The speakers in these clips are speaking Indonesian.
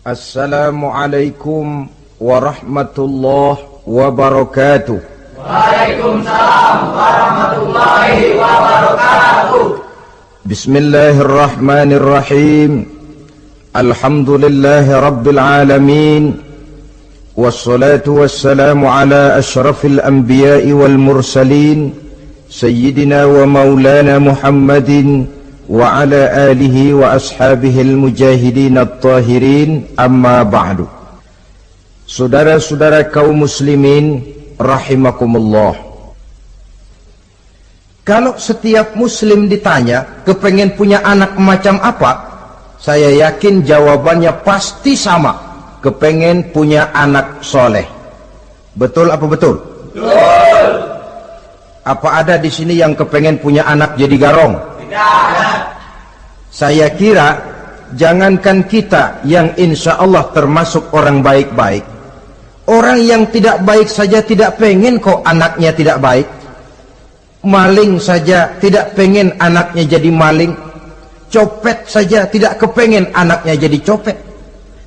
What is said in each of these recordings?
Assalamualaikum warahmatullahi wabarakatuh. Waalaikumsalam warahmatullahi wabarakatuh. Bismillahirrahmanirrahim. Alhamdulillahi rabbil alamin. Wassalatu wassalamu ala ashrafil anbiya'i wal mursalin, sayyidina wa maulana Muhammadin wa ala alihi wa ashabihil mujahidin at-tahirin, amma ba'du. Saudara-saudara kaum muslimin rahimakumullah, kalau setiap muslim ditanya kepengen punya anak macam apa, saya yakin jawabannya pasti sama, kepengen punya anak soleh. Betul apa betul? Betul. Apa ada di sini yang kepengen punya anak jadi garong? Saya kira jangankan kita yang insya Allah termasuk orang baik-baik, orang yang tidak baik saja tidak pengen kok anaknya tidak baik. Maling saja tidak pengen anaknya jadi maling. Copet saja tidak kepengen anaknya jadi copet.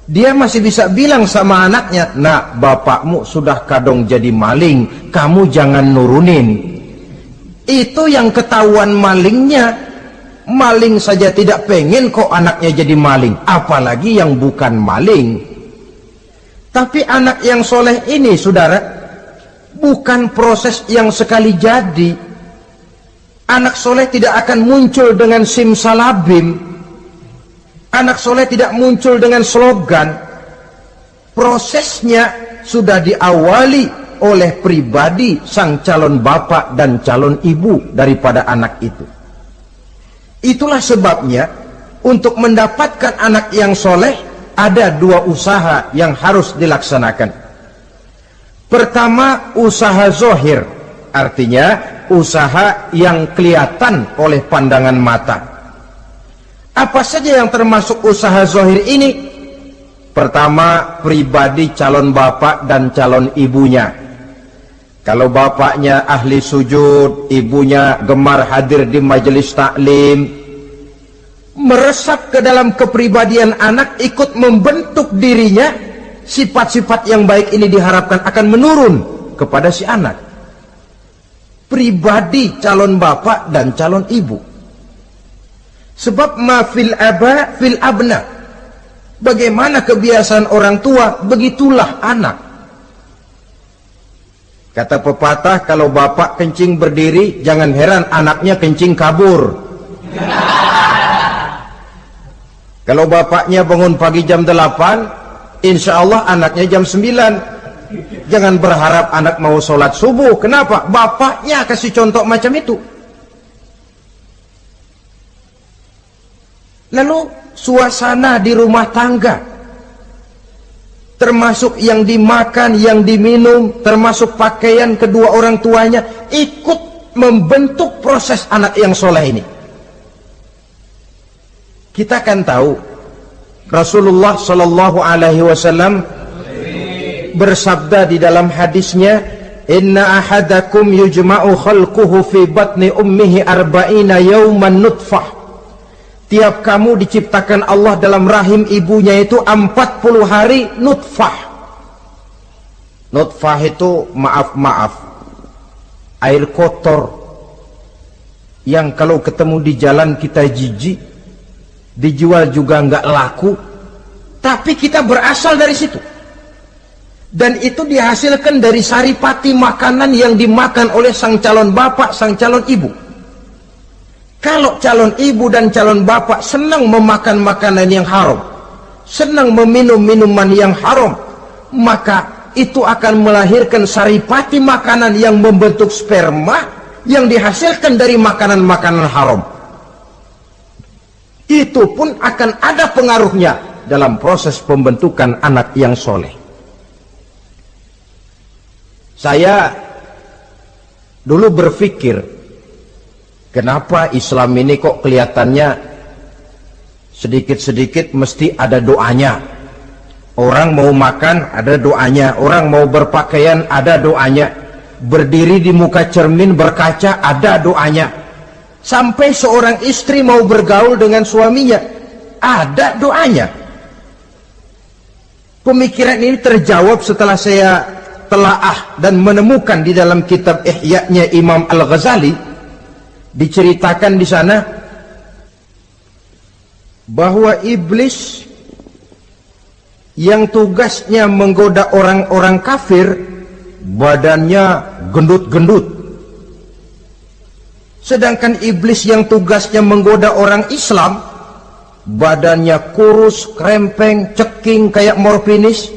Dia masih bisa bilang sama anaknya, "Nak, bapakmu sudah kadung jadi maling, kamu jangan nurunin." Itu yang ketahuan malingnya. Maling saja tidak pengen kok anaknya jadi maling, apalagi yang bukan maling. Tapi anak yang soleh ini, saudara, bukan proses yang sekali jadi. Anak soleh tidak akan muncul dengan simsalabim. Anak soleh tidak muncul dengan slogan. Prosesnya sudah diawali oleh pribadi sang calon bapak dan calon ibu daripada anak itu. Itulah sebabnya untuk mendapatkan anak yang soleh ada dua usaha yang harus dilaksanakan. Pertama, usaha zohir, artinya usaha yang kelihatan oleh pandangan mata. Apa saja yang termasuk usaha zohir ini? Pertama, pribadi calon bapak dan calon ibunya. Kalau bapaknya ahli sujud, ibunya gemar hadir di majelis taklim, meresap ke dalam kepribadian anak, ikut membentuk dirinya, sifat-sifat yang baik ini diharapkan akan menurun kepada si anak. Pribadi calon bapak dan calon ibu. Sebab ma fil aba fil abna. Bagaimana kebiasaan orang tua, begitulah anak. Kata pepatah, kalau bapak kencing berdiri, jangan heran anaknya kencing kabur. Kalau bapaknya bangun pagi jam 8, insya Allah anaknya jam 9. Jangan berharap anak mau sholat subuh. Kenapa? Bapaknya kasih contoh macam itu. Lalu suasana di rumah tangga, termasuk yang dimakan, yang diminum, termasuk pakaian kedua orang tuanya, ikut membentuk proses anak yang soleh ini. Kita kan tahu Rasulullah Shallallahu Alaihi Wasallam bersabda di dalam hadisnya, "Inna ahadakum yujma'u khalquhu fi batni ummihi arba'ina yawman nutfah." Tiap kamu diciptakan Allah dalam rahim ibunya itu 40 hari nutfah. Nutfah itu maaf, air kotor yang kalau ketemu di jalan kita jijik, dijual juga nggak laku, tapi kita berasal dari situ. Dan itu dihasilkan dari saripati makanan yang dimakan oleh sang calon bapak, sang calon ibu. Kalau calon ibu dan calon bapak senang memakan makanan yang haram, senang meminum minuman yang haram, maka itu akan melahirkan saripati makanan yang membentuk sperma yang dihasilkan dari makanan-makanan haram. Itu pun akan ada pengaruhnya dalam proses pembentukan anak yang soleh. Saya dulu berpikir, kenapa Islam ini kok kelihatannya sedikit-sedikit mesti ada doanya. Orang mau makan ada doanya, orang mau berpakaian ada doanya, berdiri di muka cermin berkaca ada doanya. Sampai seorang istri mau bergaul dengan suaminya ada doanya. Pemikiran ini terjawab setelah saya telaah dan menemukan di dalam kitab Ihya-nya Imam Al-Ghazali. Diceritakan di sana bahwa iblis yang tugasnya menggoda orang-orang kafir badannya gendut-gendut, sedangkan iblis yang tugasnya menggoda orang Islam badannya kurus, krempeng, ceking kayak morfinis.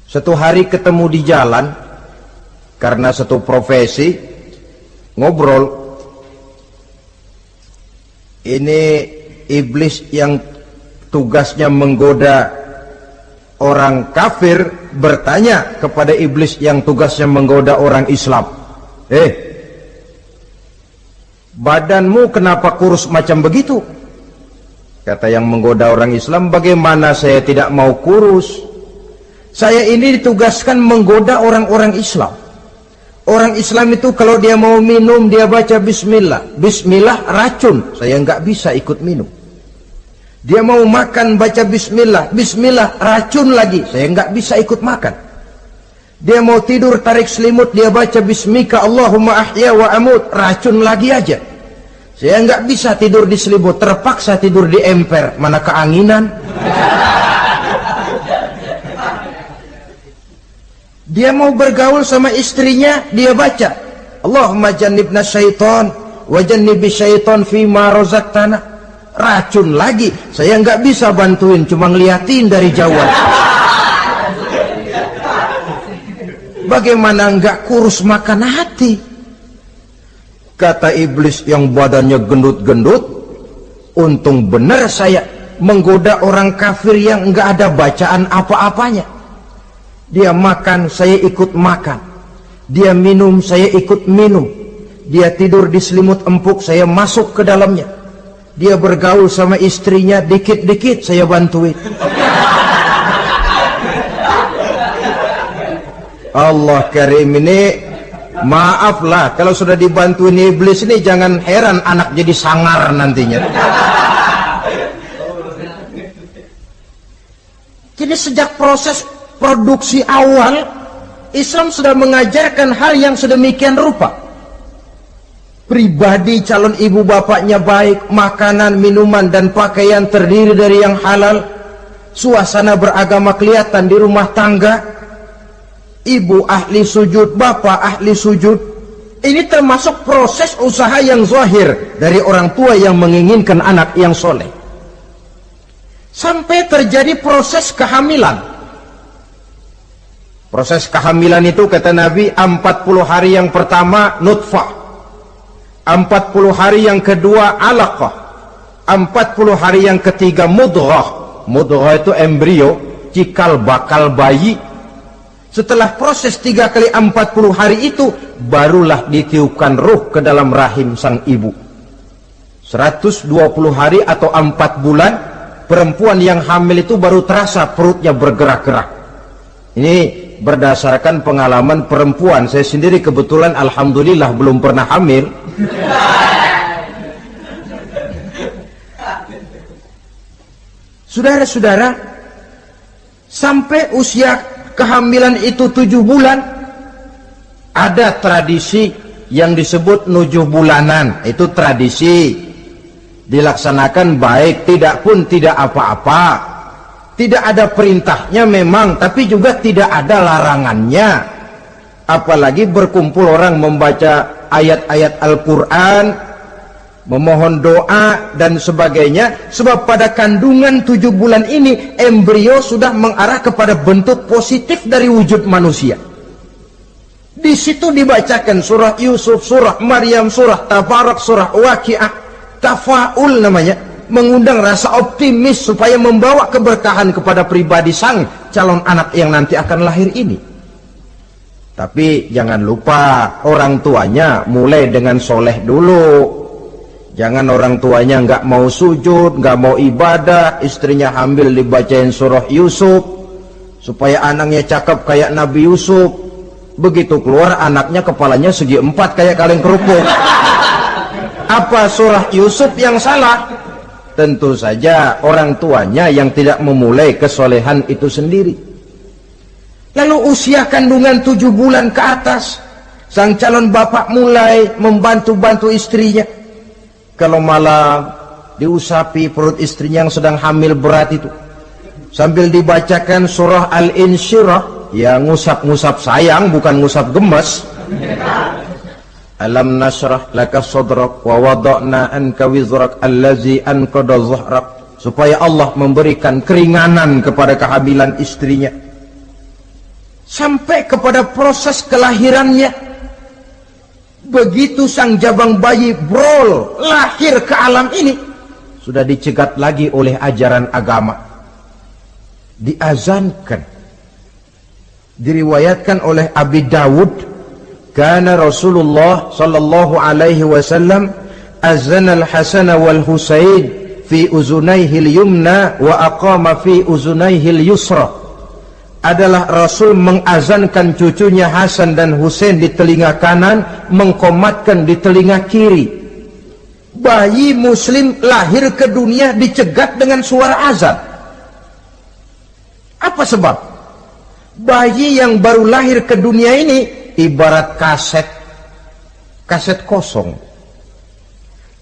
Satu hari ketemu di jalan karena satu profesi, ngobrol. Ini iblis yang tugasnya menggoda orang kafir bertanya kepada iblis yang tugasnya menggoda orang Islam, badanmu kenapa kurus macam begitu? Kata yang menggoda orang Islam, bagaimana saya tidak mau kurus? Saya ini ditugaskan menggoda orang-orang Islam. Orang Islam itu kalau dia mau minum dia baca bismillah. Bismillah racun, saya nggak bisa ikut minum. Dia mau makan baca bismillah. Bismillah racun lagi, saya nggak bisa ikut makan. Dia mau tidur tarik selimut dia baca bismika Allahumma ahya wa amut, racun lagi aja. Saya nggak bisa tidur di selimut, terpaksa tidur di emper, mana keanginan. Dia mau bergaul sama istrinya dia baca Allahumma jannibna syaitan wa jannibi syaitan fima razaqtana, racun lagi. Saya nggak bisa bantuin, cuma ngeliatin dari jauh. Bagaimana nggak kurus makan hati? Kata iblis yang badannya gendut-gendut, untung benar saya menggoda orang kafir yang nggak ada bacaan apa-apanya. Dia makan, saya ikut makan. Dia minum, saya ikut minum. Dia tidur di selimut empuk, saya masuk ke dalamnya. Dia bergaul sama istrinya, dikit-dikit saya bantuin. Allah Karim, ini maaflah kalau sudah dibantuin iblis ini, jangan heran anak jadi sangar nantinya. Jadi sejak proses produksi awal Islam sudah mengajarkan hal yang sedemikian rupa. Pribadi calon ibu bapaknya baik, makanan, minuman dan pakaian terdiri dari yang halal, suasana beragama kelihatan di rumah tangga, ibu ahli sujud, bapak ahli sujud. Ini termasuk proses usaha yang zahir dari orang tua yang menginginkan anak yang soleh. Sampai terjadi proses kehamilan. Proses kehamilan itu kata Nabi 40 hari yang pertama nutfah, 40 hari yang kedua alaqah, 40 hari yang ketiga mudghah. Mudghah itu embrio, cikal bakal bayi. Setelah proses 3 kali 40 hari itu barulah ditiupkan ruh ke dalam rahim sang ibu. 120 hari atau 4 bulan perempuan yang hamil itu baru terasa perutnya bergerak-gerak. Ini berdasarkan pengalaman perempuan. Saya sendiri kebetulan alhamdulillah belum pernah hamil. Saudara-saudara, sampai usia kehamilan itu 7 bulan ada tradisi yang disebut nujuh bulanan. Itu tradisi dilaksanakan baik, tidak pun tidak apa-apa. Tidak ada perintahnya memang, tapi juga tidak ada larangannya. Apalagi berkumpul orang membaca ayat-ayat Al-Quran, memohon doa dan sebagainya. Sebab pada kandungan 7 bulan ini embrio sudah mengarah kepada bentuk positif dari wujud manusia. Di situ dibacakan surah Yusuf, surah Maryam, surah Tabarak, surah Waqi'ah, tafaul namanya, mengundang rasa optimis supaya membawa keberkahan kepada pribadi sang calon anak yang nanti akan lahir ini. Tapi jangan lupa orang tuanya mulai dengan soleh dulu. Jangan orang tuanya nggak mau sujud, nggak mau ibadah, istrinya hamil dibacain surah Yusuf supaya anaknya cakep kayak Nabi Yusuf. Begitu keluar anaknya kepalanya segi 4 kayak kaleng kerupuk. Apa surah Yusuf yang salah? Tentu saja orang tuanya yang tidak memulai kesolehan itu sendiri. Lalu usia kandungan 7 bulan ke atas, sang calon bapak mulai membantu-bantu istrinya. Kalau malam diusapi perut istrinya yang sedang hamil berat itu, sambil dibacakan surah Al-Insyirah, ya ngusap-ngusap sayang, bukan ngusap gemes. Alam nashrah laka sadrak wa wada'na anka wizrak allazi anqadha dhahrak, supaya Allah memberikan keringanan kepada kehamilan istrinya sampai kepada proses kelahirannya. Begitu sang jabang bayi brol lahir ke alam ini, sudah dicegat lagi oleh ajaran agama, diazankan. Diriwayatkan oleh Abi Dawud, kana Rasulullah sallallahu alaihi wasallam azana al-Hasan wal Husain fi uzunaihi al-yumna wa aqama fi uzunaihi al-yusra. Adalah Rasul mengazankan cucunya Hasan dan Husain di telinga kanan, mengkomatkan di telinga kiri. Bayi muslim lahir ke dunia dicegat dengan suara azan. Apa sebab? Bayi yang baru lahir ke dunia ini ibarat kaset kosong.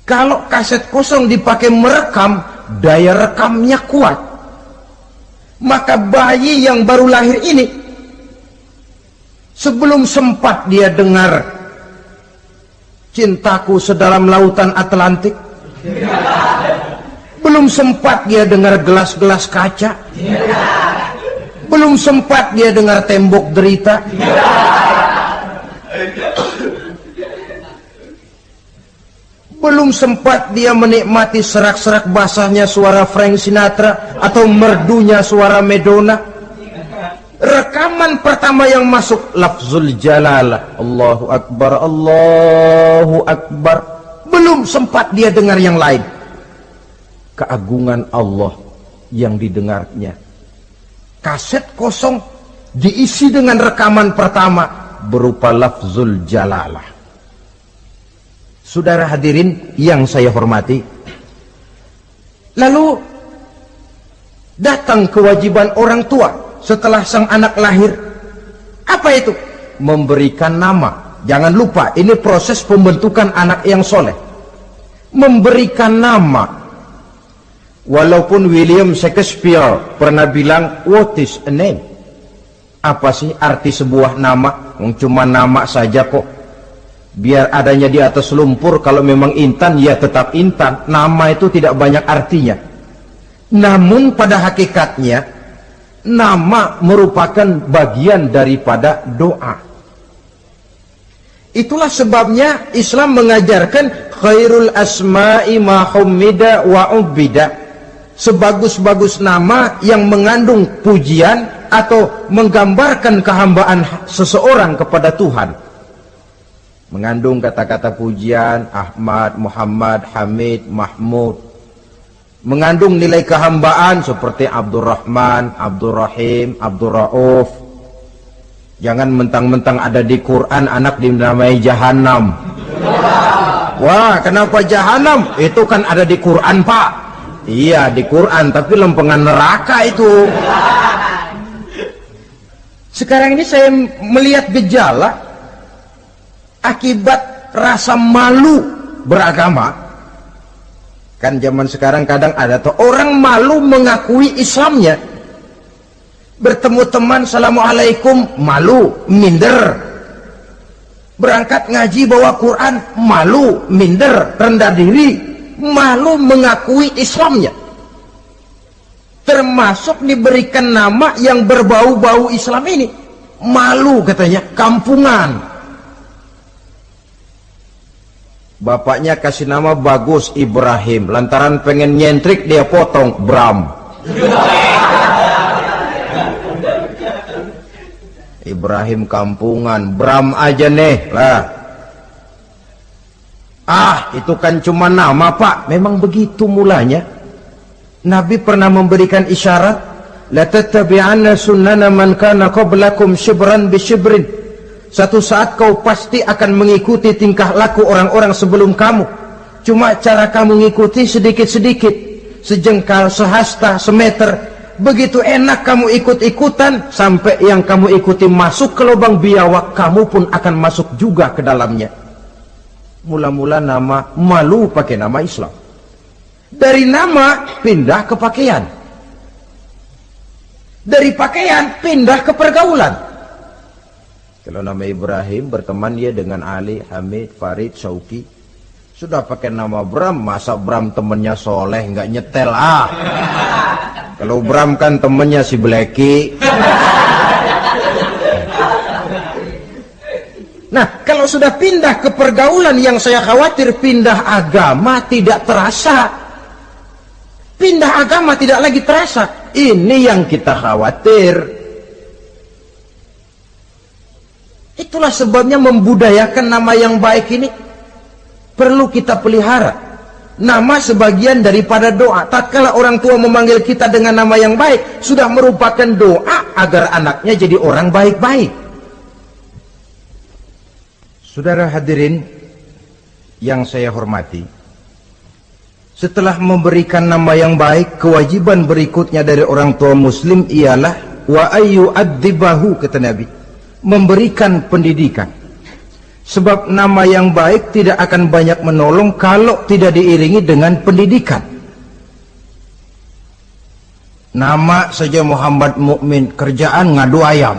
Kalau kaset kosong dipakai merekam, daya rekamnya kuat. Maka bayi yang baru lahir ini, sebelum sempat dia dengar cintaku sedalam lautan Atlantik, belum sempat dia dengar gelas-gelas kaca, belum sempat dia dengar tembok derita, belum sempat dia menikmati serak-serak basahnya suara Frank Sinatra atau merdunya suara Madonna. Rekaman pertama yang masuk lafzul jalalah, Allahu Akbar, Allahu Akbar. Belum sempat dia dengar yang lain. Keagungan Allah yang didengarnya. Kaset kosong diisi dengan rekaman pertama berupa lafzul jalalah. Saudara hadirin yang saya hormati, lalu datang kewajiban orang tua setelah sang anak lahir. Apa itu? Memberikan nama. Jangan lupa, ini proses pembentukan anak yang soleh. Memberikan nama. Walaupun William Shakespeare pernah bilang, what is a name? Apa sih arti sebuah nama? Cuma nama saja kok. Biar adanya di atas lumpur, kalau memang intan ya tetap intan. Nama itu tidak banyak artinya. Namun pada hakikatnya nama merupakan bagian daripada doa. Itulah sebabnya Islam mengajarkan khairul asma'i ma hummida wa ubida. Sebagus-bagus nama yang mengandung pujian atau menggambarkan kehambaan seseorang kepada Tuhan. Mengandung kata-kata pujian, Ahmad, Muhammad, Hamid, Mahmud. Mengandung nilai kehambaan seperti Abdurrahman, Abdurrahim, Abdurrauf. Jangan mentang-mentang ada di Quran anak dinamai Jahannam. Wah, kenapa Jahannam? Itu kan ada di Quran, Pak. Iya, di Quran, tapi lempengan neraka itu. Sekarang ini saya melihat gejala akibat rasa malu beragama. Kan zaman sekarang kadang ada tuh orang malu mengakui Islamnya. Bertemu teman, Assalamualaikum, malu, minder. Berangkat ngaji bawa Quran, malu, minder, rendah diri, malu mengakui Islamnya. Termasuk diberikan nama yang berbau-bau Islam ini. Malu katanya, kampungan. Bapaknya kasih nama bagus, Ibrahim. Lantaran pengen nyentrik, dia potong Bram. Ibrahim kampungan, Bram aja nih lah. Itu kan cuma nama, Pak. Memang begitu mulanya. Nabi pernah memberikan isyarat, la tattabi'anna sunnana man kana qablakum shibran bi shibrin. Satu saat kau pasti akan mengikuti tingkah laku orang-orang sebelum kamu. Cuma cara kamu mengikuti sedikit-sedikit. sejengkal, sehasta, semeter. Begitu enak kamu ikut-ikutan, sampai yang kamu ikuti masuk ke lubang biawak, kamu pun akan masuk juga ke dalamnya. Mula-mula nama, malu pakai nama Islam. Dari nama pindah ke pakaian. Dari pakaian pindah ke pergaulan. Kalau nama Ibrahim, berteman dia dengan Ali, Hamid, Farid, Syauki. Sudah pakai nama Bram, masa Bram temennya soleh, nggak nyetel Kalau Bram kan temennya si Bleki. Nah, kalau sudah pindah ke pergaulan, yang saya khawatir pindah agama tidak terasa. Pindah agama tidak lagi terasa. Ini yang kita khawatir. Itulah sebabnya membudayakan nama yang baik ini perlu kita pelihara. Nama sebagian daripada doa. Tatkala orang tua memanggil kita dengan nama yang baik, sudah merupakan doa agar anaknya jadi orang baik-baik. Saudara hadirin yang saya hormati, setelah memberikan nama yang baik, kewajiban berikutnya dari orang tua muslim ialah wa ayyu'adzibahu, kata Nabi, memberikan pendidikan. Sebab nama yang baik tidak akan banyak menolong kalau tidak diiringi dengan pendidikan. Nama saja Muhammad Mukmin, kerjaan ngadu ayam.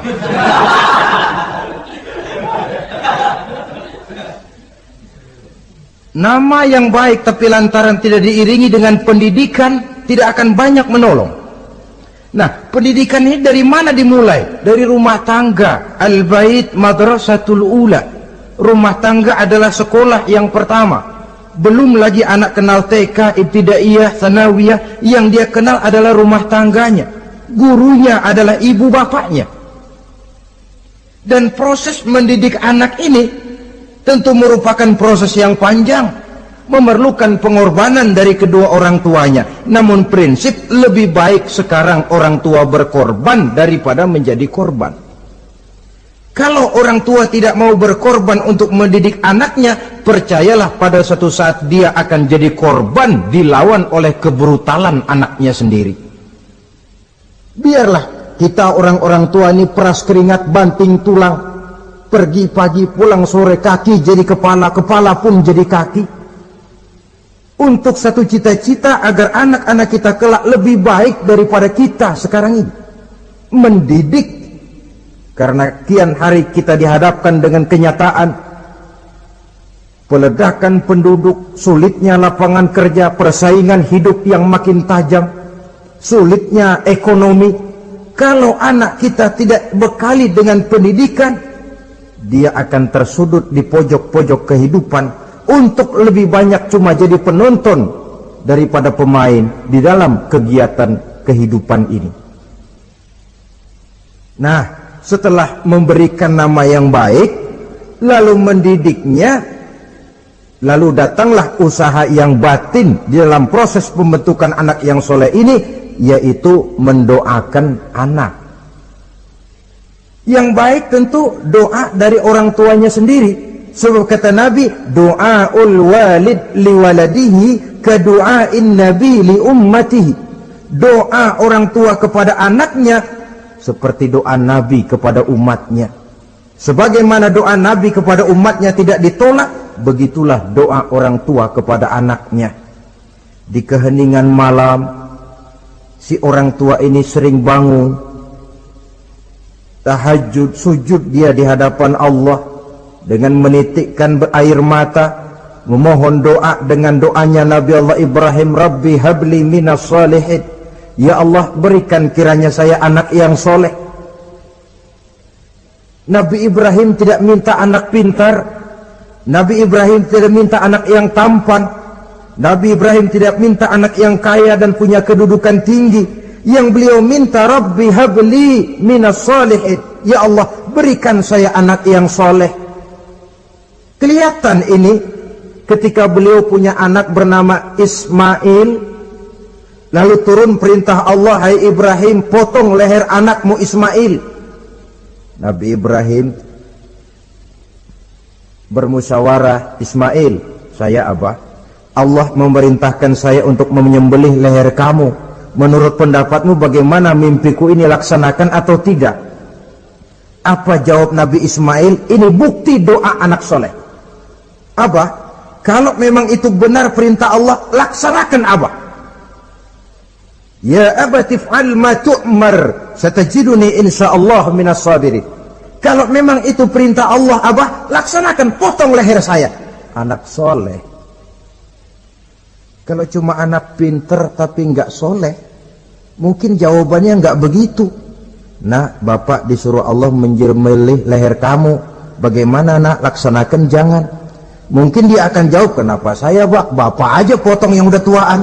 Nama yang baik tapi lantaran tidak diiringi dengan pendidikan, tidak akan banyak menolong. Nah, pendidikan ini dari mana dimulai? Dari rumah tangga. Al-bait madrasatul ula. Rumah tangga adalah sekolah yang pertama. Belum lagi anak kenal TK, ibtidaiyah, tsanawiyah. Yang dia kenal adalah rumah tangganya. Gurunya adalah ibu bapaknya. Dan proses mendidik anak ini tentu merupakan proses yang panjang, memerlukan pengorbanan dari kedua orang tuanya. Namun prinsip lebih baik sekarang orang tua berkorban daripada menjadi korban. Kalau orang tua tidak mau berkorban untuk mendidik anaknya, percayalah pada suatu saat dia akan jadi korban, dilawan oleh kebrutalan anaknya sendiri. Biarlah kita orang-orang tua ini peras keringat, banting tulang, pergi pagi pulang sore, kaki jadi kepala, kepala pun jadi kaki, untuk satu cita-cita agar anak-anak kita kelak lebih baik daripada kita sekarang ini. Mendidik. Karena kian hari kita dihadapkan dengan kenyataan peledakan penduduk, sulitnya lapangan kerja, persaingan hidup yang makin tajam, sulitnya ekonomi. Kalau anak kita tidak bekali dengan pendidikan, dia akan tersudut di pojok-pojok kehidupan untuk lebih banyak cuma jadi penonton daripada pemain di dalam kegiatan kehidupan ini. Nah, setelah memberikan nama yang baik, lalu mendidiknya, lalu datanglah usaha yang batin di dalam proses pembentukan anak yang soleh ini, yaitu mendoakan anak. Yang baik tentu doa dari orang tuanya sendiri. Sebab kata Nabi, doaul walid liwaladihi kadu'ain nabi li ummatihi. Doa orang tua kepada anaknya seperti doa Nabi kepada umatnya. Sebagaimana doa Nabi kepada umatnya tidak ditolak, begitulah doa orang tua kepada anaknya. Di keheningan malam, si orang tua ini sering bangun, tahajud, sujud dia di hadapan Allah dengan menitikkan air mata, memohon doa dengan doanya Nabi Allah Ibrahim, Rabbi habli minas salihin. Ya Allah, berikan kiranya saya anak yang soleh. Nabi Ibrahim tidak minta anak pintar. Nabi Ibrahim tidak minta anak yang tampan. Nabi Ibrahim tidak minta anak yang kaya dan punya kedudukan tinggi. Yang beliau minta, Rabbi habli minas salihin. Ya Allah, berikan saya anak yang soleh. Kelihatan ini ketika beliau punya anak bernama Ismail. Lalu turun perintah Allah, hai Ibrahim, potong leher anakmu Ismail. Nabi Ibrahim bermusyawarah, Ismail, saya abah, Allah memerintahkan saya untuk menyembelih leher kamu. Menurut pendapatmu bagaimana, mimpiku ini laksanakan atau tidak? Apa jawab Nabi Ismail? Ini bukti doa anak soleh. Abah, kalau memang itu benar perintah Allah, laksanakan Abah. Ya abati fa'al ma tu'mar, satajiduni insyaallah minas sabirin. Kalau memang itu perintah Allah, Abah, laksanakan, potong leher saya. Anak soleh. Kalau cuma anak pinter tapi nggak soleh, mungkin jawabannya nggak begitu. Nah, bapak disuruh Allah menyembelih leher kamu. Bagaimana nak, laksanakan jangan. Mungkin dia akan jawab, kenapa saya bapak aja potong yang udah tuaan.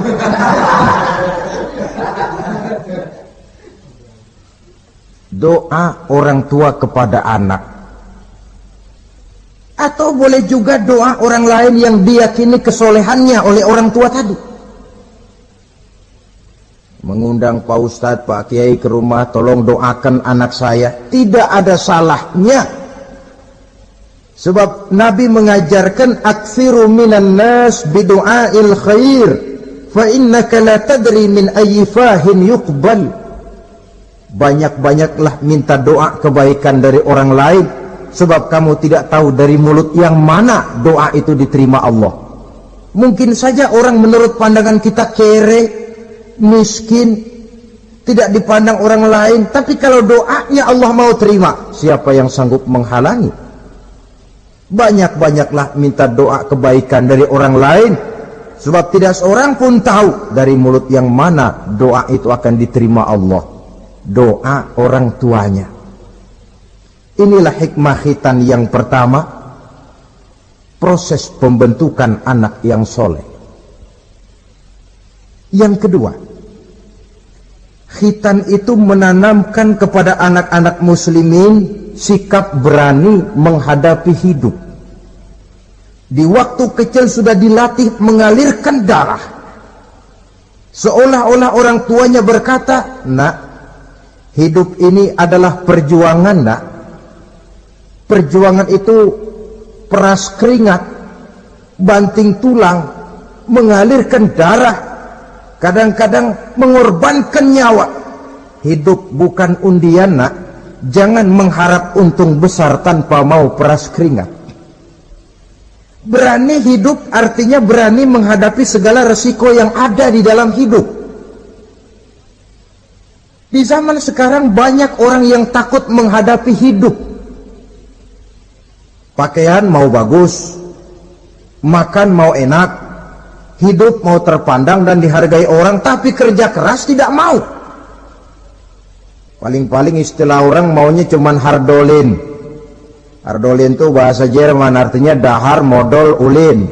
Doa orang tua kepada anak, atau boleh juga doa orang lain yang diyakini kesolehannya oleh orang tua tadi. Mengundang Pak Ustadz, Pak Kiai ke rumah, tolong doakan anak saya, tidak ada salahnya. Sebab Nabi mengajarkan aktsiru minan nas bidu'ail khair fa innaka la tadri min ayyi fahin yuqbal. Banyak-banyaklah minta doa kebaikan dari orang lain, sebab kamu tidak tahu dari mulut yang mana doa itu diterima Allah. Mungkin saja orang menurut pandangan kita kere, miskin, tidak dipandang orang lain, tapi kalau doanya Allah mau terima, siapa yang sanggup menghalangi? Banyak-banyaklah minta doa kebaikan dari orang lain, sebab tidak seorang pun tahu dari mulut yang mana doa itu akan diterima Allah. Doa orang tuanya. Inilah hikmah khitan yang pertama, proses pembentukan anak yang soleh. Yang kedua, khitan itu menanamkan kepada anak-anak muslimin sikap berani menghadapi hidup. Di waktu kecil sudah dilatih mengalirkan darah, seolah-olah orang tuanya berkata, nak, hidup ini adalah perjuangan, nak. Perjuangan itu peras keringat, banting tulang, mengalirkan darah, kadang-kadang mengorbankan nyawa. Hidup bukan undian, nak. Jangan mengharap untung besar tanpa mau peras keringat. Berani hidup artinya berani menghadapi segala resiko yang ada di dalam hidup. Di zaman sekarang banyak orang yang takut menghadapi hidup. Pakaian mau bagus, makan mau enak, hidup mau terpandang dan dihargai orang, tapi kerja keras tidak mau. Paling-paling istilah orang maunya cuman hardolin. Hardolin itu bahasa Jerman, artinya dahar modal ulin.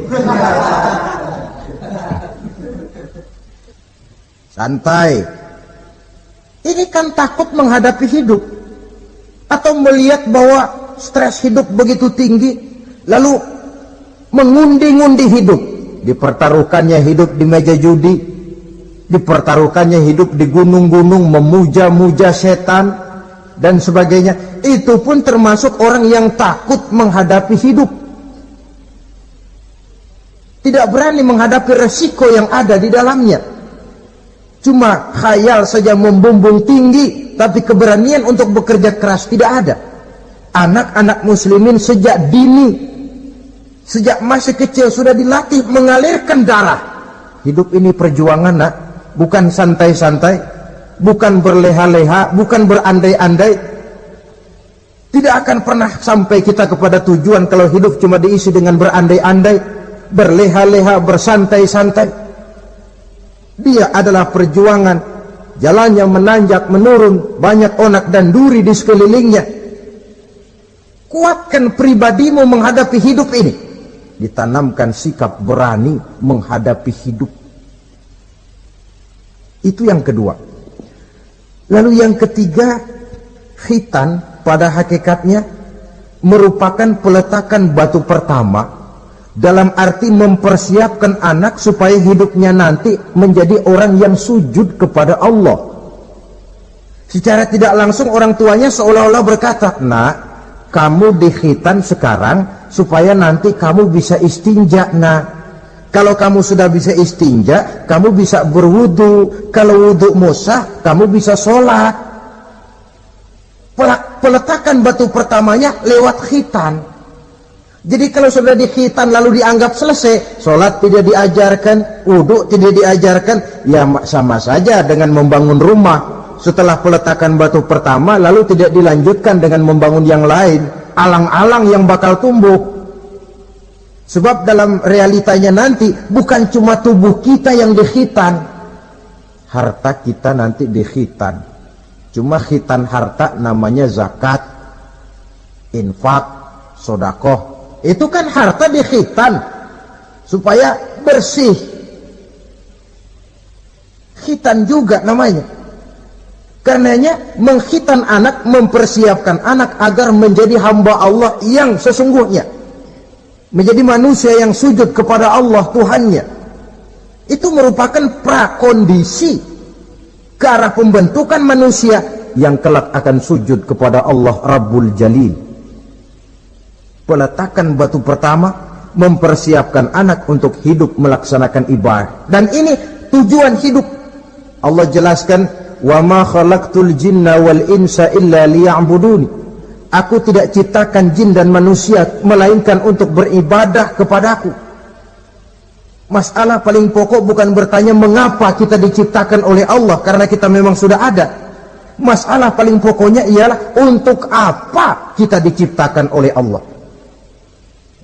Santai. Ini kan takut menghadapi hidup, atau melihat bahwa stres hidup begitu tinggi, lalu mengundi-ngundi hidup. Dipertaruhkannya hidup di meja judi, dipertaruhkannya hidup di gunung-gunung, memuja-muja setan dan sebagainya. Itu pun termasuk orang yang takut menghadapi hidup, tidak berani menghadapi resiko yang ada di dalamnya. Cuma khayal saja membumbung tinggi, tapi keberanian untuk bekerja keras tidak ada. Anak-anak muslimin sejak dini, sejak masih kecil sudah dilatih mengalirkan darah. Hidup ini perjuangan, nak. Bukan santai-santai, bukan berleha-leha, bukan berandai-andai. Tidak akan pernah sampai kita kepada tujuan kalau hidup cuma diisi dengan berandai-andai, berleha-leha, bersantai-santai. Dia adalah perjuangan, jalannya menanjak menurun, banyak onak dan duri di sekelilingnya. Kuatkan pribadimu menghadapi hidup ini, ditanamkan sikap berani menghadapi hidup. Itu yang kedua. Lalu yang ketiga, khitan pada hakikatnya merupakan peletakan batu pertama, dalam arti mempersiapkan anak supaya hidupnya nanti menjadi orang yang sujud kepada Allah. Secara tidak langsung orang tuanya seolah-olah berkata, nak, kamu dikhitan sekarang supaya nanti kamu bisa istinja, nak. Kalau kamu sudah bisa istinja, kamu bisa berwudu. Kalau wudu musah, kamu bisa sholat. Peletakan batu pertamanya lewat khitan. Jadi kalau sudah di khitan lalu dianggap selesai, sholat tidak diajarkan, wudu tidak diajarkan, ya sama saja dengan membangun rumah. Setelah peletakan batu pertama lalu tidak dilanjutkan dengan membangun yang lain, alang-alang yang bakal tumbuh. Sebab dalam realitanya nanti bukan cuma tubuh kita yang dikhitan, harta kita nanti dikhitan. Cuma khitan harta namanya zakat, infak, sodakoh. Itu kan harta dikhitan supaya bersih. Khitan juga namanya. Karenanya mengkhitan anak, mempersiapkan anak agar menjadi hamba Allah yang sesungguhnya, menjadi manusia yang sujud kepada Allah Tuhannya. Itu merupakan prakondisi ke arah pembentukan manusia yang kelak akan sujud kepada Allah Rabbul Jalil. Peletakan batu pertama mempersiapkan anak untuk hidup melaksanakan ibadah. Dan ini tujuan hidup. Allah jelaskan, "Wa ma khalaqtul jinna wal insa illa liya'buduni." Aku tidak ciptakan jin dan manusia melainkan untuk beribadah kepadaku. Masalah paling pokok bukan bertanya mengapa kita diciptakan oleh Allah, karena kita memang sudah ada. Masalah paling pokoknya ialah untuk apa kita diciptakan oleh Allah.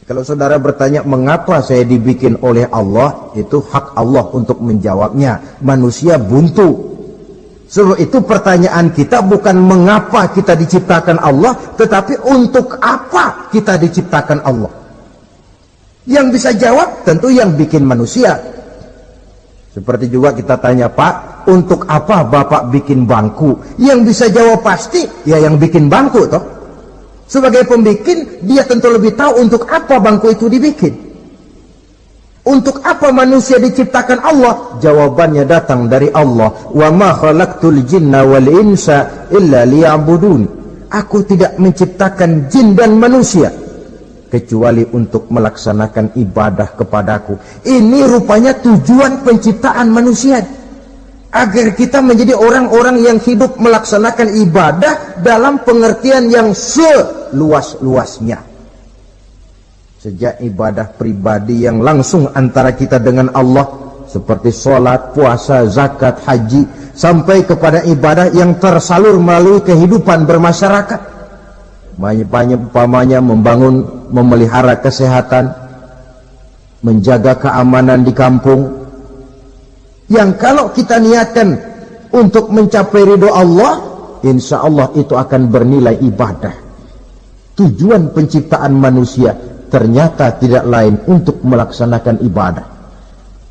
Kalau saudara bertanya mengapa saya dibikin oleh Allah, itu hak Allah untuk menjawabnya. Manusia buntu. Sebab itu pertanyaan kita bukan mengapa kita diciptakan Allah, tetapi untuk apa kita diciptakan Allah. Yang bisa jawab tentu yang bikin manusia. Seperti juga kita tanya, Pak, untuk apa Bapak bikin bangku? Yang bisa jawab pasti ya yang bikin bangku toh. Sebagai pembikin, dia tentu lebih tahu untuk apa bangku itu dibikin. Untuk apa manusia diciptakan Allah? Jawabannya datang dari Allah. Wa ma khalaqtul jinna wal insa illa liya'budun. Aku tidak menciptakan jin dan manusia kecuali untuk melaksanakan ibadah kepadaku. Ini rupanya tujuan penciptaan manusia, agar kita menjadi orang-orang yang hidup melaksanakan ibadah dalam pengertian yang seluas-luasnya. Sejak ibadah pribadi yang langsung antara kita dengan Allah, seperti sholat, puasa, zakat, haji, sampai kepada ibadah yang tersalur melalui kehidupan bermasyarakat. Umpamanya membangun, memelihara kesehatan, menjaga keamanan di kampung, yang kalau kita niatkan untuk mencapai ridho Allah, insya Allah itu akan bernilai ibadah. Tujuan penciptaan manusia ternyata tidak lain untuk melaksanakan ibadah.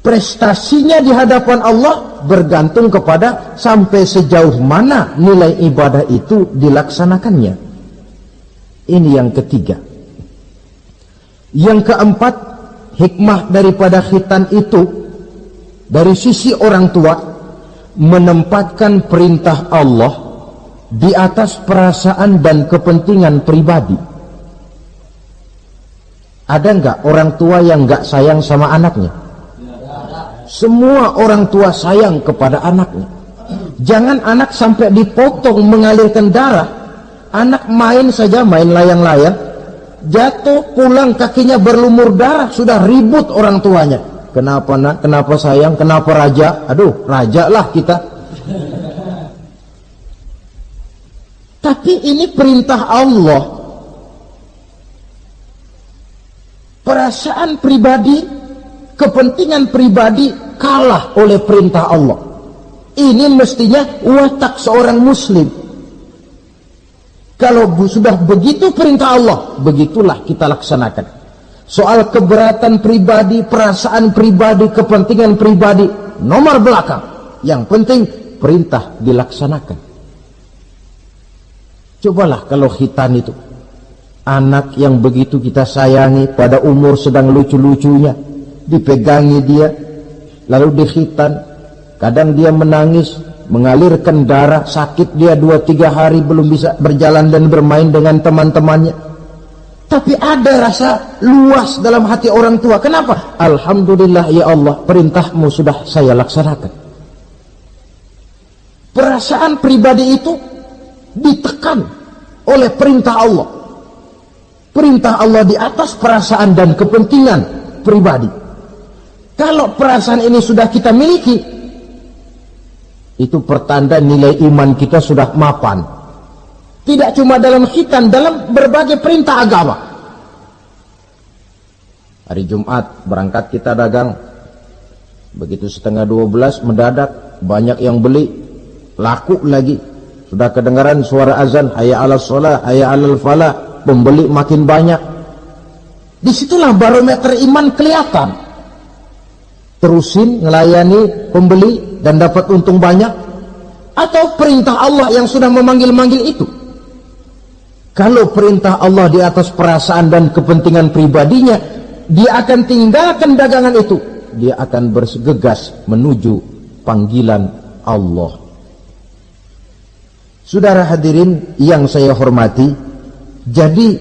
Prestasinya di hadapan Allah bergantung kepada sampai sejauh mana nilai ibadah itu dilaksanakannya. Ini yang ketiga. Yang keempat, hikmah daripada khitan itu dari sisi orang tua, menempatkan perintah Allah di atas perasaan dan kepentingan pribadi. Ada enggak orang tua yang enggak sayang sama anaknya? Semua orang tua sayang kepada anaknya. Jangan anak sampai dipotong mengalirkan darah. Anak main saja, main layang-layang, jatuh pulang kakinya berlumur darah, sudah ribut orang tuanya. Kenapa nak? Kenapa sayang? Kenapa raja? Aduh, raja lah kita. Tapi ini perintah Allah. Perasaan pribadi, kepentingan pribadi kalah oleh perintah Allah. Ini mestinya watak seorang muslim. Kalau sudah begitu perintah Allah, begitulah kita laksanakan. Soal keberatan pribadi, perasaan pribadi, kepentingan pribadi, nomor belakang. Yang penting perintah dilaksanakan. Cobalah kalau khitan itu, anak yang begitu kita sayangi pada umur sedang lucu-lucunya, dipegangi dia, lalu dikhitan. Kadang dia menangis, mengalirkan darah, sakit dia 2-3 hari belum bisa berjalan dan bermain dengan teman-temannya. Tapi ada rasa luas dalam hati orang tua. Kenapa? Alhamdulillah ya Allah, perintahmu sudah saya laksanakan. Perasaan pribadi itu ditekan oleh perintah Allah. Perintah Allah di atas perasaan dan kepentingan pribadi. Kalau perasaan ini sudah kita miliki, itu pertanda nilai iman kita sudah mapan. Tidak cuma dalam khitan, dalam berbagai perintah agama. Hari Jumat berangkat kita dagang. Begitu 11:30 mendadak banyak yang beli, laku lagi. Sudah kedengaran suara azan, hayya 'alas shalah, hayya 'alal falah, pembeli makin banyak. Disitulah barometer iman kelihatan. Terusin melayani pembeli dan dapat untung banyak, atau perintah Allah yang sudah memanggil-manggil itu. Kalau perintah Allah di atas perasaan dan kepentingan pribadinya, dia akan tinggalkan dagangan itu. Dia akan bergegas menuju panggilan Allah. Saudara hadirin yang saya hormati, jadi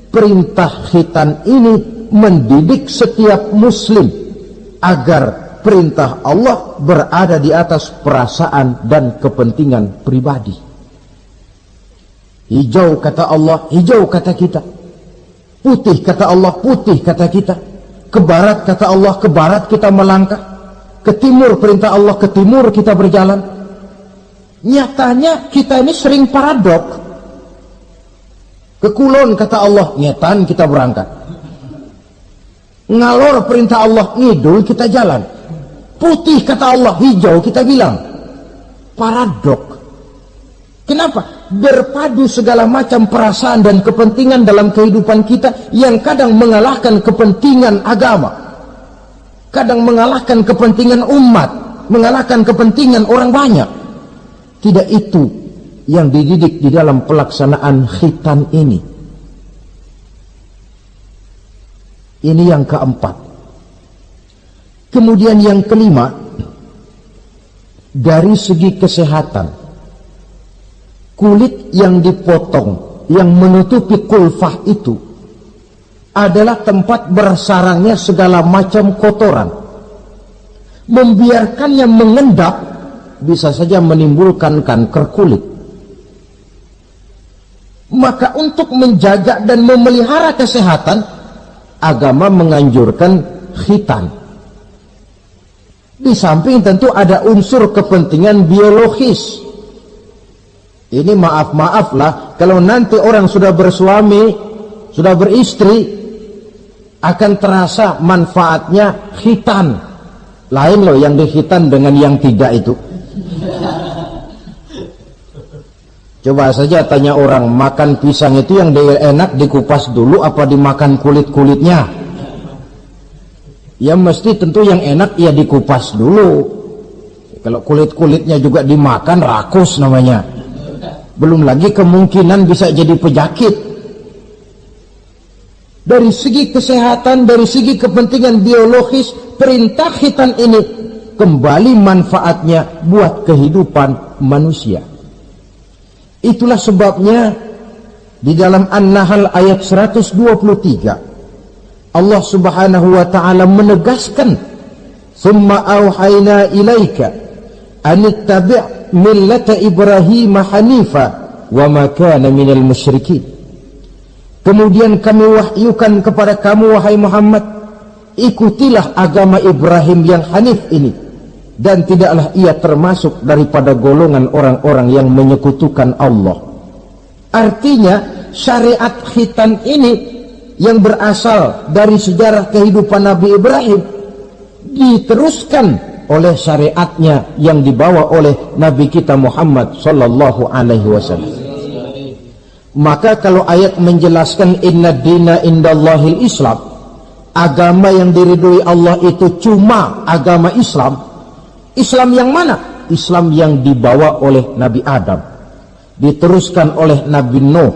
perintah khitan ini mendidik setiap muslim agar perintah Allah berada di atas perasaan dan kepentingan pribadi. Hijau kata Allah, hijau kata kita. Putih kata Allah, putih kata kita. Ke barat kata Allah, ke barat kita melangkah. Ke timur perintah Allah, ke timur kita berjalan. Nyatanya kita ini sering paradok. Ke kulon kata Allah, nyetan kita berangkat. Ngalor perintah Allah, ngidul kita jalan. Putih kata Allah, hijau kita bilang. Paradok. Kenapa? Berpadu segala macam perasaan dan kepentingan dalam kehidupan kita yang kadang mengalahkan kepentingan agama, kadang mengalahkan kepentingan umat, mengalahkan kepentingan orang banyak. Tidak itu yang dididik di dalam pelaksanaan khitan ini. Ini yang keempat. Kemudian yang kelima, dari segi kesehatan, kulit yang dipotong, yang menutupi kulfah itu adalah tempat bersarangnya segala macam kotoran. Membiarkannya mengendap bisa saja menimbulkan kanker kulit. Maka untuk menjaga dan memelihara kesehatan, agama menganjurkan khitan. Di samping tentu ada unsur kepentingan biologis. Ini maaf-maaf lah, kalau nanti orang sudah bersuami, sudah beristri, akan terasa manfaatnya khitan. Lain loh yang dikhitan dengan yang tidak itu. Coba saja tanya orang, makan pisang itu yang enak dikupas dulu apa dimakan kulit-kulitnya? Ya mesti tentu yang enak ya dikupas dulu. Kalau kulit-kulitnya juga dimakan, rakus namanya. Belum lagi kemungkinan bisa jadi penyakit. Dari segi kesehatan, dari segi kepentingan biologis, perintah khitan ini kembali manfaatnya buat kehidupan manusia. Itulah sebabnya di dalam An-Nahl ayat 123 Allah Subhanahu wa taala menegaskan, "Tsumma auhayna ilaika an ittabi' millata Ibrahim hanifa wa ma kana minal musyrikin." Kemudian kami wahyukan kepada kamu wahai Muhammad, ikutilah agama Ibrahim yang hanif ini, dan tidaklah ia termasuk daripada golongan orang-orang yang menyekutukan Allah. Artinya syariat khitan ini yang berasal dari sejarah kehidupan Nabi Ibrahim diteruskan oleh syariatnya yang dibawa oleh Nabi kita Muhammad sallallahu alaihi wasallam. Maka kalau ayat menjelaskan inna dina indallahil Islam, agama yang diridhoi Allah itu cuma agama Islam. Islam yang mana? Islam yang dibawa oleh Nabi Adam, diteruskan oleh Nabi Nuh,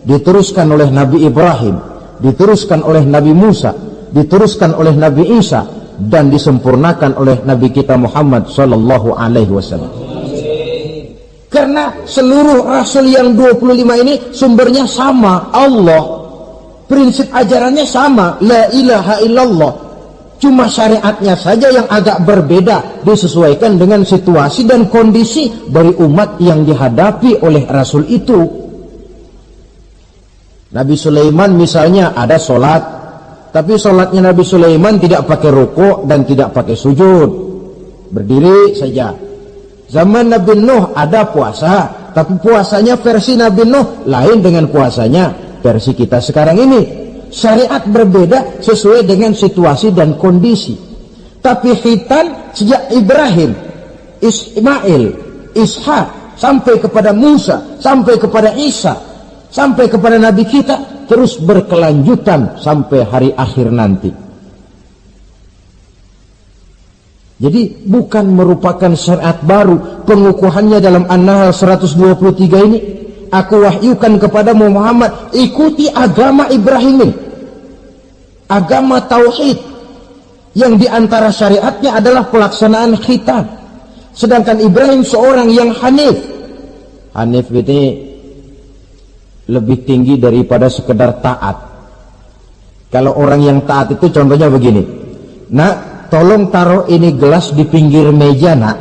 diteruskan oleh Nabi Ibrahim, diteruskan oleh Nabi Musa, diteruskan oleh Nabi Isa, dan disempurnakan oleh Nabi kita Muhammad sallallahu alaihi wasallam. Karena seluruh rasul yang 25 ini sumbernya sama, Allah. prinsip ajarannya sama, la ilaha illallah. Cuma syariatnya saja yang agak berbeda, disesuaikan dengan situasi dan kondisi dari umat yang dihadapi oleh Rasul itu. Nabi Sulaiman misalnya ada sholat, tapi sholatnya Nabi Sulaiman tidak pakai rukuk dan tidak pakai sujud, berdiri saja. Zaman Nabi Nuh ada puasa, tapi puasanya versi Nabi Nuh lain dengan puasanya versi kita sekarang ini. Syariat berbeda sesuai dengan situasi dan kondisi. Tapi khitan sejak Ibrahim, Ismail, Ishak, sampai kepada Musa, sampai kepada Isa, sampai kepada Nabi kita, terus berkelanjutan sampai hari akhir nanti. Jadi bukan merupakan syariat baru. Pengukuhannya dalam An-Nahl 123 ini, aku wahyukan kepadamu Muhammad, ikuti agama Ibrahim ini, agama tauhid, yang diantara syariatnya adalah pelaksanaan khitan. Sedangkan Ibrahim seorang yang hanif. Hanif ini lebih tinggi daripada sekedar taat. Kalau orang yang taat itu contohnya begini, nak, tolong taruh ini gelas di pinggir meja, nak.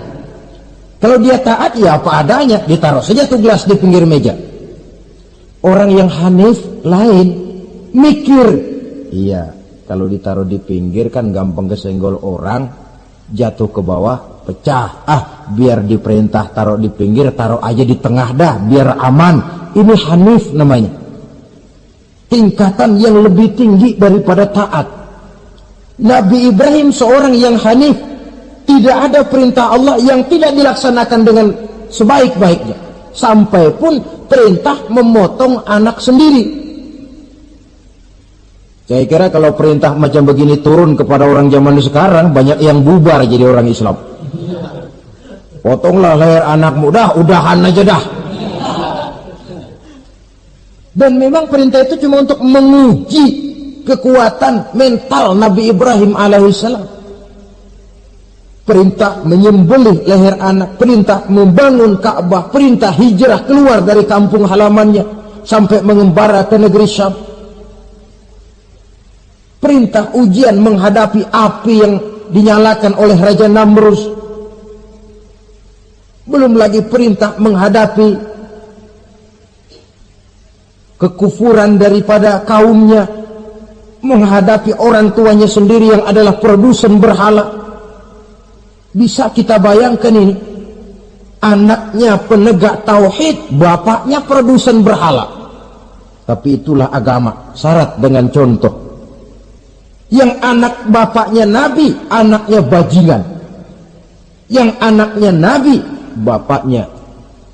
Kalau dia taat ya apa adanya, ditaruh saja tuh gelas di pinggir meja. Orang yang hanif lain, mikir. Iya, kalau ditaruh di pinggir kan gampang kesenggol orang, jatuh ke bawah, pecah. Biar diperintah taruh di pinggir, taruh aja di tengah dah, biar aman. Ini hanif namanya. Tingkatan yang lebih tinggi daripada taat. Nabi Ibrahim seorang yang hanif. Tidak ada perintah Allah yang tidak dilaksanakan dengan sebaik-baiknya. Sampai pun perintah memotong anak sendiri. Saya kira kalau perintah macam begini turun kepada orang zaman sekarang, banyak yang bubar jadi orang Islam. Potonglah leher anakmu, dah, udahan aja dah. Dan memang perintah itu cuma untuk menguji kekuatan mental Nabi Ibrahim alaihissalam. Perintah menyembelih leher anak, perintah membangun Ka'bah, perintah hijrah keluar dari kampung halamannya sampai mengembara ke negeri Syam. Perintah ujian menghadapi api yang dinyalakan oleh Raja Namrus. Belum lagi perintah menghadapi kekufuran daripada kaumnya, menghadapi orang tuanya sendiri yang adalah produsen berhala. Bisa kita bayangkan ini, anaknya penegak tauhid, bapaknya produsen berhala. Tapi itulah agama, syarat dengan contoh. Yang anak bapaknya nabi, anaknya bajingan. Yang anaknya nabi, bapaknya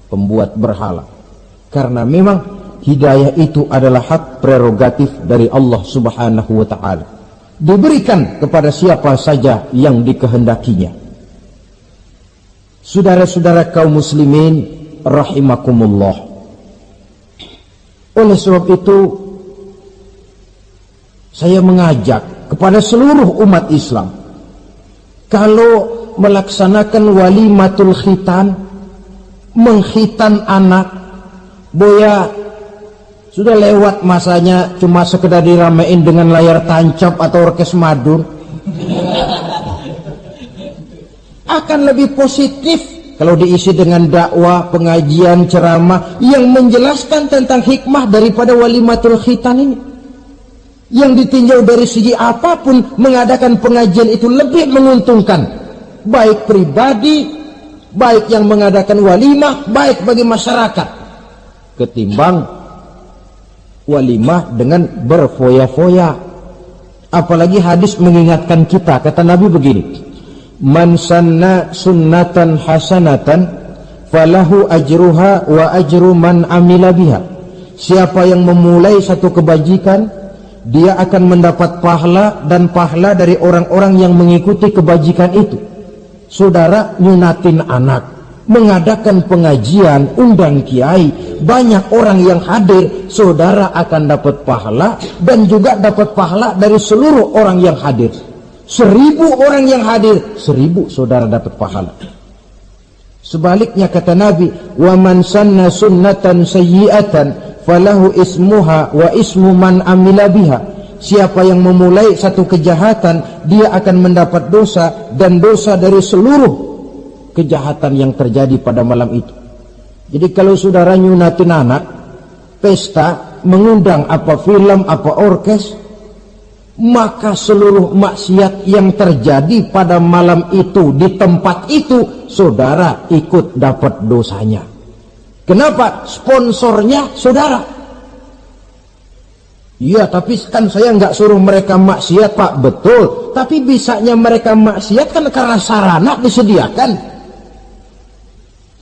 pembuat berhala. Karena memang hidayah itu adalah hak prerogatif dari Allah Subhanahu wa ta'ala. Diberikan kepada siapa saja yang dikehendakinya. Saudara-saudara kaum muslimin rahimakumullah. Oleh sebab itu saya mengajak kepada seluruh umat Islam, kalau melaksanakan walimatul khitan, mengkhitan anak, boya sudah lewat masanya cuma sekedar diramein dengan layar tancap atau orkes madun. Akan lebih positif kalau diisi dengan dakwah, pengajian, ceramah yang menjelaskan tentang hikmah daripada walimatul khitan ini. Yang ditinjau dari segi apapun, mengadakan pengajian itu lebih menguntungkan, baik pribadi, baik yang mengadakan walimah, baik bagi masyarakat, ketimbang walimah dengan berfoya-foya. Apalagi hadis mengingatkan kita, kata Nabi begini, man sanna sunnatan hasanatan falahu ajruha wa ajru man amila biha. Siapa yang memulai satu kebajikan, dia akan mendapat pahala dan pahala dari orang-orang yang mengikuti kebajikan itu. Saudara nyunatin anak, mengadakan pengajian, undang kiai, banyak orang yang hadir, saudara akan dapat pahala dan juga dapat pahala dari seluruh orang yang hadir. 1000 orang yang hadir, 1000 saudara dapat pahala. Sebaliknya kata Nabi, wa man sanna sunnatan sayyi'atan falahu ismuha wa ismu man amila biha. Siapa yang memulai satu kejahatan, dia akan mendapat dosa dan dosa dari seluruh kejahatan yang terjadi pada malam itu. Jadi kalau saudara nyunatin anak, pesta, mengundang apa film, apa orkes, maka seluruh maksiat yang terjadi pada malam itu di tempat itu, saudara ikut dapat dosanya. Kenapa? Sponsornya saudara. Iya, tapi kan saya nggak suruh mereka maksiat, Pak. Betul, tapi bisanya mereka maksiat kan karena sarana disediakan.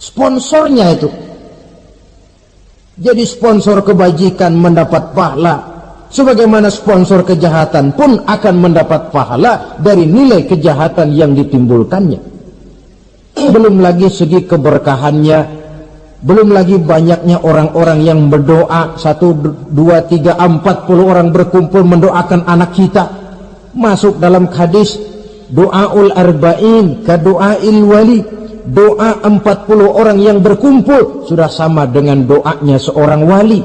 Sponsornya itu. Jadi sponsor kebajikan mendapat pahala, sebagaimana sponsor kejahatan pun akan mendapat pahala dari nilai kejahatan yang ditimbulkannya. Belum lagi segi keberkahannya, belum lagi banyaknya orang-orang yang berdoa, 1, 2, 3, 40 orang berkumpul mendoakan anak kita. Masuk dalam hadis doaul arba'in ka doail wali. Doa 40 orang yang berkumpul sudah sama dengan doanya seorang wali.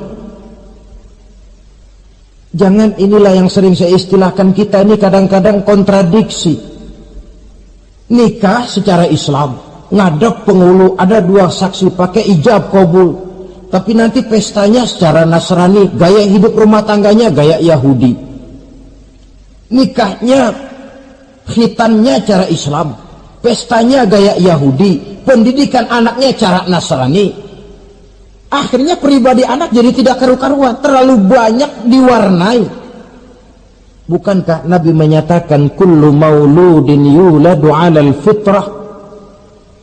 Jangan, inilah yang sering saya istilahkan, kita ini kadang-kadang kontradiksi. Nikah secara Islam, ngadep penghulu, ada 2 saksi pakai ijab kabul, tapi nanti pestanya secara Nasrani, gaya hidup rumah tangganya gaya Yahudi. Nikahnya, khitannya cara Islam, pestanya gaya Yahudi, pendidikan anaknya cara Nasrani. Akhirnya pribadi anak jadi tidak karu-karuan, terlalu banyak diwarnai. Bukankah Nabi menyatakan kullu mauludin yuladu 'alal fitrah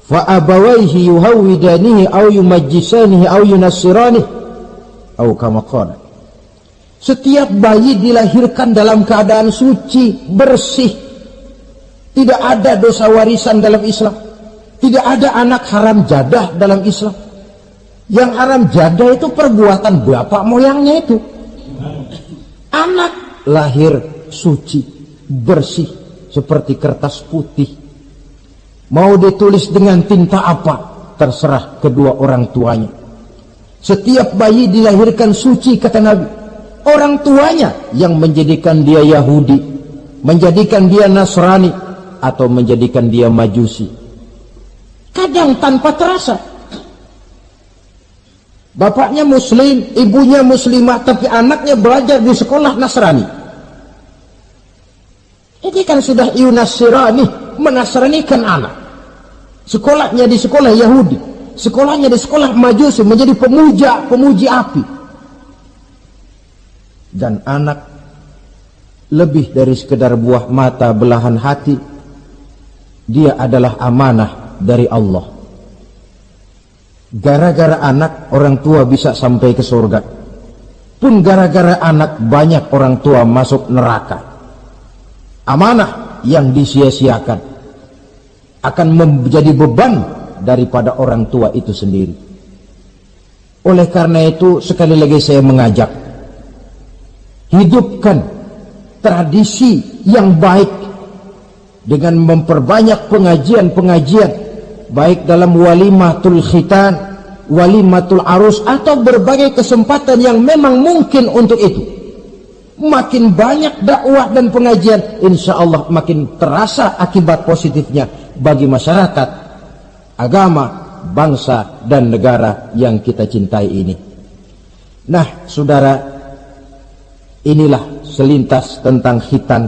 fa abawaihi yuhawidanihi aw yumajjisanihi aw yunassiranihi aw kama qala. Setiap bayi dilahirkan dalam keadaan suci, bersih. Tidak ada dosa warisan dalam Islam. Tidak ada anak haram jadah dalam Islam. Yang haram jadah itu perbuatan bapak moyangnya itu. Anak lahir suci, bersih, seperti kertas putih. Mau ditulis dengan tinta apa, terserah kedua orang tuanya. Setiap bayi dilahirkan suci, kata Nabi. Orang tuanya yang menjadikan dia Yahudi, menjadikan dia Nasrani, atau menjadikan dia Majusi. Kadang tanpa terasa. Bapaknya Muslim, ibunya Muslimah, tapi anaknya belajar di sekolah Nasrani. Ini kan sudah yunasirani, menasranikan anak. Sekolahnya di sekolah Yahudi, sekolahnya di sekolah Majusi, menjadi pemuji api. Dan anak lebih dari sekedar buah mata, belahan hati. Dia adalah amanah dari Allah. Gara-gara anak, orang tua bisa sampai ke surga. Pun gara-gara anak, banyak orang tua masuk neraka. Amanah yang disia-siakan akan menjadi beban daripada orang tua itu sendiri. Oleh karena itu, sekali lagi saya mengajak, hidupkan tradisi yang baik dengan memperbanyak pengajian-pengajian, baik dalam walimatul khitan, walimatul arus, atau berbagai kesempatan yang memang mungkin untuk itu. Makin banyak dakwah dan pengajian, insya Allah makin terasa akibat positifnya bagi masyarakat, agama, bangsa, dan negara yang kita cintai ini. Nah, saudara, inilah selintas tentang khitan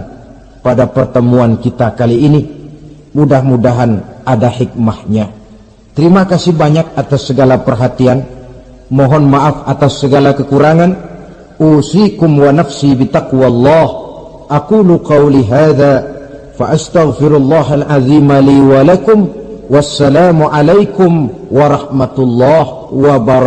pada pertemuan kita kali ini. Mudah-mudahan ada hikmahnya. Terima kasih banyak atas segala perhatian. Mohon maaf atas segala kekurangan. Usikum wa nafsi bitaqwallah. Aqulu qawli hadha fa astaghfirullahal azim li wa lakum. Wassalamu alaikum warahmatullahi wabarakatuh.